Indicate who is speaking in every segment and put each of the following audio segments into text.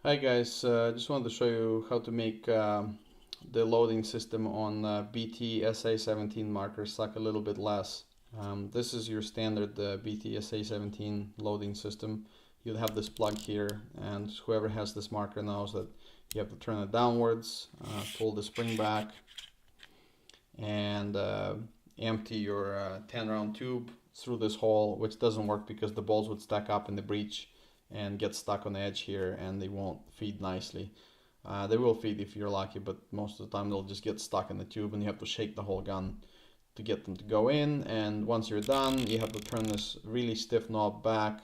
Speaker 1: Hi guys, just wanted to show you how to make the loading system on BT SA17 marker suck a little bit less. This is your standard BT SA17 loading system. You'll have this plug here, and whoever has this marker knows that you have to turn it downwards, pull the spring back, and empty your 10 round tube through this hole, which doesn't work because the balls would stack up in the breech and get stuck on the edge here, and they won't feed nicely. They will feed if you're lucky, but most of the time they'll just get stuck in the tube and you have to shake the whole gun to get them to go in. And once you're done, you have to turn this really stiff knob back.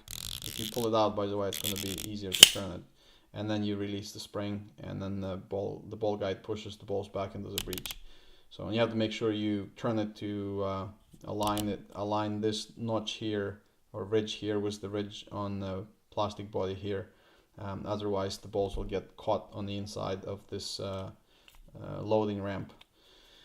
Speaker 1: If you pull it out, by the way, it's going to be easier to turn it. And then you release the spring, and then the ball guide pushes the balls back into the breech. So you have to make sure you turn it to align this notch here or ridge here with the ridge on the plastic body here. Otherwise the balls will get caught on the inside of this loading ramp.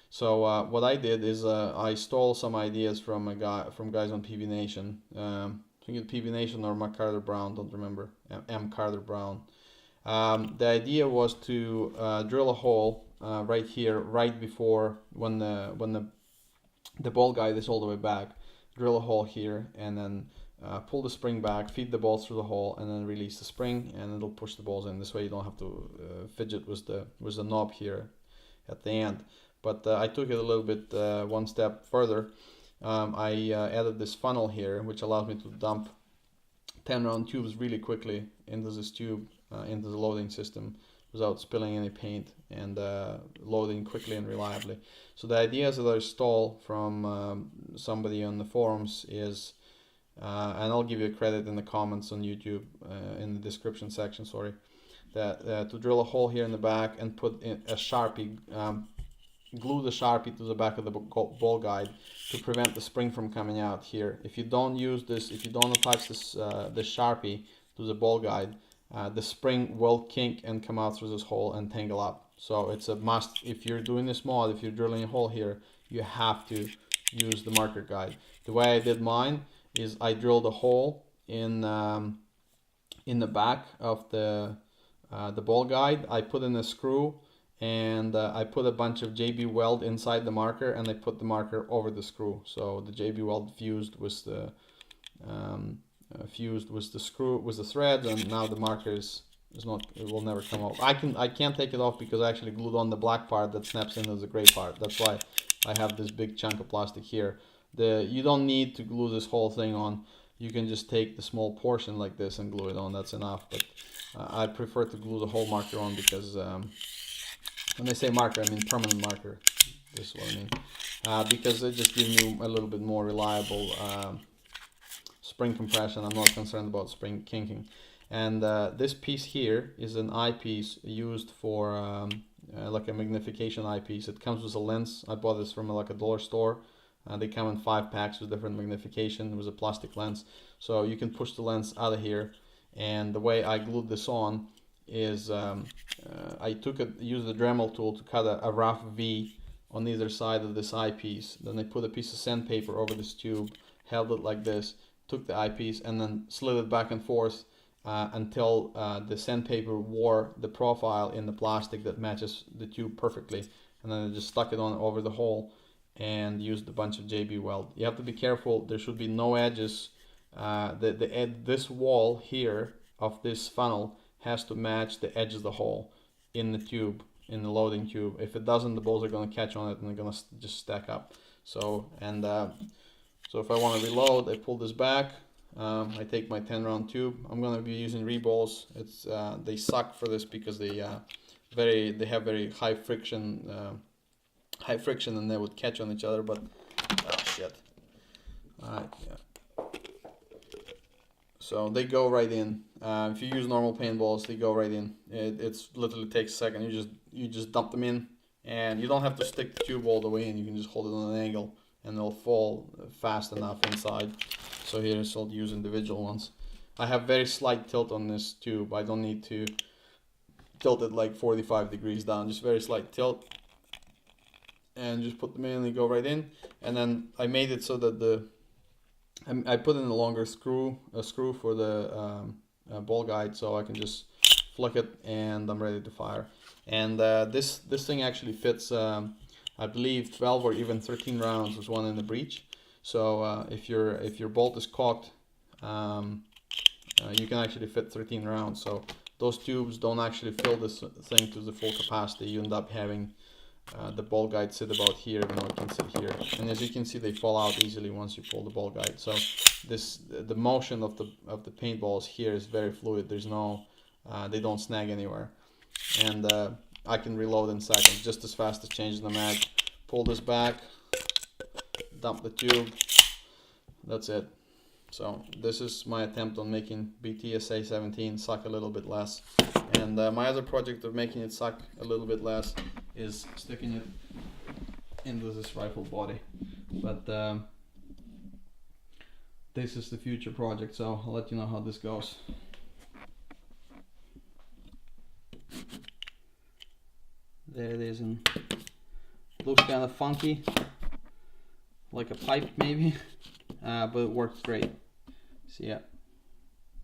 Speaker 1: So what I did is I stole some ideas from guys on PV Nation. I think it's PV Nation or McCarter Brown, don't remember. M. Carter Brown. The idea was to drill a hole right here, right before when the ball guide is all the way back. Drill a hole here and then pull the spring back, feed the balls through the hole, and then release the spring, and it'll push the balls in. This way you don't have to fidget with the knob here at the end. But I took it a little bit one step further. I added this funnel here, which allows me to dump 10 round tubes really quickly into this tube, into the loading system, without spilling any paint, and loading quickly and reliably. So the ideas that I stole from somebody on the forums is, and I'll give you a credit in the comments on YouTube, in the description section, sorry, that to drill a hole here in the back and put in a Sharpie, glue the Sharpie to the back of the ball guide to prevent the spring from coming out here. If you don't use this, if you don't attach this Sharpie to the ball guide, the spring will kink and come out through this hole and tangle up. So it's a must. If you're doing this mod, if you're drilling a hole here, you have to use the marker guide. The way I did mine is I drilled a hole in the back of the ball guide. I put in a screw, and I put a bunch of JB weld inside the marker, and I put the marker over the screw. So the JB weld fused with the screw, with the thread, and now the marker is not, it will never come off. I can't take it off because I actually glued on the black part that snaps into the gray part. That's why I have this big chunk of plastic here. You don't need to glue this whole thing on. You can just take the small portion like this and glue it on. That's enough. But I prefer to glue the whole marker on because when I say marker, I mean permanent marker. This is what I mean. Because it just gives me a little bit more reliable spring compression. I'm not concerned about spring kinking. And this piece here is an eyepiece used for like a magnification eyepiece. It comes with a lens. I bought this from like a dollar store. They come in 5 packs with different magnification. It was a plastic lens, so you can push the lens out of here. And the way I glued this on is I used the Dremel tool to cut a rough V on either side of this eyepiece. Then I put a piece of sandpaper over this tube, held it like this, took the eyepiece, and then slid it back and forth until the sandpaper wore the profile in the plastic that matches the tube perfectly. And then I just stuck it on over the hole and used a bunch of JB weld. You have to be careful. There should be no edges. This wall here of this funnel has to match the edge of the hole in the tube, in the loading tube. If it doesn't, the balls are going to catch on it and they're going to just stack up. So so if I want to reload, I pull this back. I take my 10 round tube. I'm going to be using reballs. It's they suck for this because they have very high friction. And they would catch on each other, but oh shit. Alright, yeah. So they go right in. If you use normal paintballs, they go right in. It's literally takes a second. You just dump them in, and you don't have to stick the tube all the way in. You can just hold it on an angle, and they'll fall fast enough inside. So here's I'll use individual ones. I have very slight tilt on this tube. I don't need to tilt it like 45 degrees down. Just very slight tilt. And just put them in and they go right in. And then I made it so that I put in a longer screw for the ball guide, so I can just flick it, and I'm ready to fire. And this thing actually fits, I believe 12 or even 13 rounds with one in the breech. So if your bolt is cocked, you can actually fit 13 rounds. So those tubes don't actually fill this thing to the full capacity. You end up having the ball guide sit about here, even though it can sit here. And as you can see, they fall out easily once you pull the ball guide. So the motion of the paintballs here is very fluid. There's no, they don't snag anywhere. And I can reload in seconds, just as fast as changing the mag. Pull this back, dump the tube. That's it. So this is my attempt on making BT SA17 suck a little bit less. And my other project of making it suck a little bit less is sticking it into this rifle body. But this is the future project, so I'll let you know how this goes. There it is, and looks kind of funky, like a pipe maybe, but it works great. So yeah.